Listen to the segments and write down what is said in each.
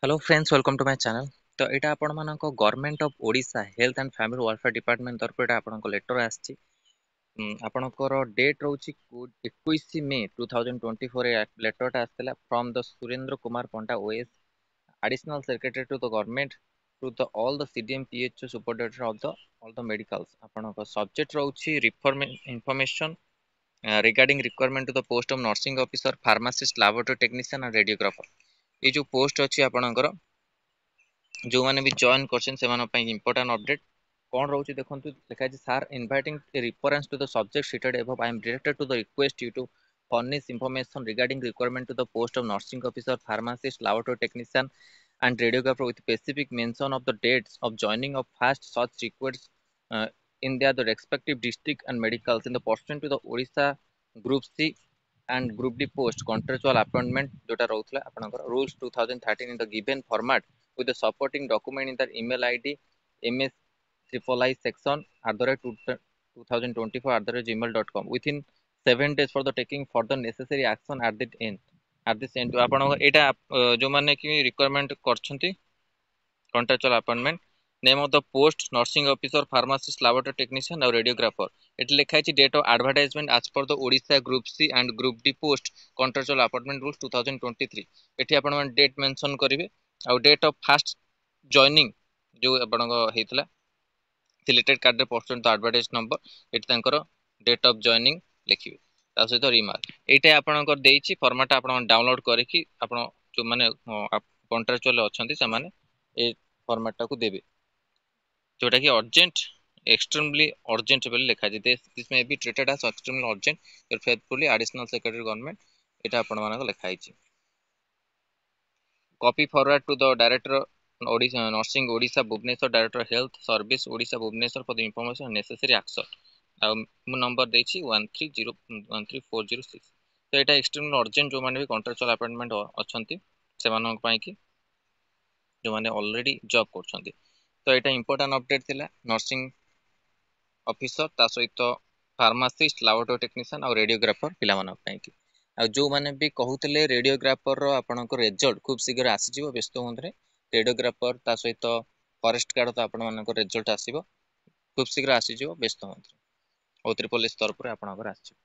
Hello friends, welcome to my channel. तो एटा आपण मानको government of Odisha health and family welfare department तरफ एटा आपनको लेटर आछि। आपणकर डेट रहउछि 21 मे 2024 ए लेटरटा आस्थिला from the Surendra Kumar Panda OS additional secretary to the government to the all the CDM PHO super director of the all the medicals. आपणको सब्जेक्ट रहउछि information regarding requirement to the post of nursing officer pharmacist laboratory technician and radiographer. ये जो post अछि आपणकर जो माने भी join करछन से माने पई इंपोर्टेंट अपडेट कोन रहउछि देखंतु लिखा है sir inviting reference to the subject cited above I am directed to the request you to furnish information regarding requirement to the post of nursing officer pharmacist laboratory technician and radiographer with specific mention of the dates of joining of first such requests uh, in their the respective district and medicals in the pursuant to the Odisha group C and group D post contractual appointment jota rahutla apanakar rules 2013 in the given format with the supporting document in the email ID ms triple I section @2024 within 7 days for the taking further necessary action at this end ଆପଣ ଏଇଟା ଯୋଉମାନେ କି requirement କରିଛନ୍ତି contractual appointment name of the post nursing officer pharmacist laboratory technician और radiographer ଏଠି ଲେଖା ହେଇଛି date of advertisement as per the Odisha group C and group D post contractual appointment rules 2023 ଏଠି ଆପଣ ମାନେ date mention କରିବେ ଆଉ date of first joining जो ଆପଣଙ୍କ ହେଇଥିଲା सिलेक्टेड कार्ड रे पर्सन तो एडवर्टाइज नंबर एटी तांकर डेट ऑफ जॉइनिंग लिखिबे ता सहित रिमार्क एटा आपनकर देइछि फॉर्मेट आपन डाउनलोड करिकि आपन जो माने कॉन्ट्रैक्चुअल अछंती से माने ए फॉर्मेट टाको देबे जोटा कि अर्जेंट एक्सट्रीमली अर्जेंट बेले लिखा जे this may be treated as extremely urgent your faithfully additional secretary government एटा आपन मानक लिखा हिछि copy forward to the director Odisha Nursing Odisha Bhubaneswar Director Health Service Odisha Bhubaneswar for the information necessary action ଆଉ ମୁଁ ନମ୍बर ଦେଇଛି 130134006 ତ ଏଟା ଏକ୍ସଟ୍ରିମଲି अर्जेंट जो माने भी कॉन्ट्रैक्चुअल अपॉइंटमेंट अछंती सेमानक पई कि जो माने ऑलरेडी जॉब करछंती तो एटा इंपोर्टेंट अपडेट थिला नर्सिंग ऑफिसर ता सहित फार्मासिस्ट लैबोरेटरी टेक्नीशियन और रेडियोग्राफर पिला मानक पई कि आ जो माने भी कहउतले रेडियोग्राफर रो आपनक रिजल्ट खूब शीघ्र आसी जिवो व्यस्त होंतरे रेडियोग्राफर ता सहित फॉरेस्ट गार्ड तो आपण मानक रिजल्ट आसीबो खूब शीघ्र आसी जिवो व्यस्त होंतरे ओ त्रिपोल तरफ रे आपनकर आसी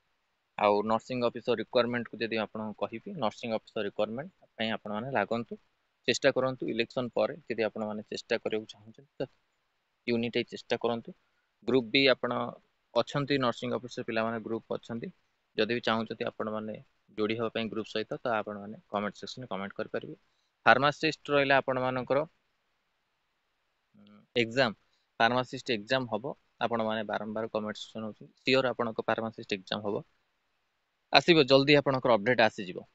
आउ नर्सिंग ऑफिसर रिक्वायरमेंट को जदि आपन कहिबी नर्सिंग ऑफिसर रिक्वायरमेंट पई आपण माने लागंतु चेष्टा करंतु इलेक्शन पर जदि आपण माने चेष्टा करियो चाहछन त यूनिट चेष्टा करंतु ग्रुप भी आपण अछंती नर्सिंग ऑफिसर पिला माने ग्रुप अछंती जदि भी चाहछथि आपण माने जोड़ी हो पई ग्रुप सहित त आपण माने कमेंट सेक्शन में कमेंट कर परिबे फार्मासिस्ट रहिला आपण मानकर एग्जाम फार्मासिस्ट एग्जाम हबो आपण माने बारंबार कमेंट सेक्शन होछि सियोर आपण को फार्मासिस्ट एग्जाम हबो आसीबो जल्दी आपनकर अपडेट आसी जिवो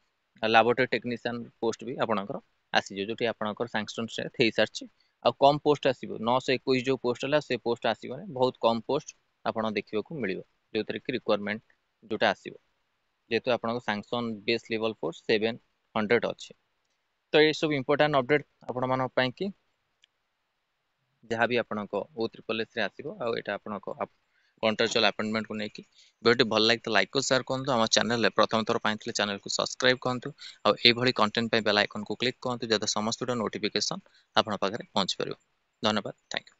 लैबोरेटरी टेक्नीशियन पोस्ट भी आपनकर आसी जिवो जोटी आपनकर सैंक्शन से थेई सारछि आ कम पोस्ट आसीबो 921 जो पोस्ट हला से पोस्ट आसीबो ने बहुत कम पोस्ट आपण देखिबो को मिलिबो जोतरे कि रिक्वायरमेंट जोटा आसीबो जेतो आपनकर सैंक्शन बेस लेवल फोर्स 700 अछि तो ये सब इंपोर्टेंट अपडेट आपण मानक पई कि जहाँ भी आपनको ओ ट्रिपल एस रे आसीबो आ एटा आपनको कॉन्ट्रैक्चुअल अपॉइंटमेंट को नेकी वीडियो भल लाइक लाइक को शेयर करंतु हम चैनल रे प्रथम थोर पाइले चैनल को सब्सक्राइब करंतु आ ए भली कंटेंट पे बेल आइकन को क्लिक करंतु जदा समस्त नोटिफिकेशन आपन पाखरे पहुंच परिबो धन्यवाद थैंक यू।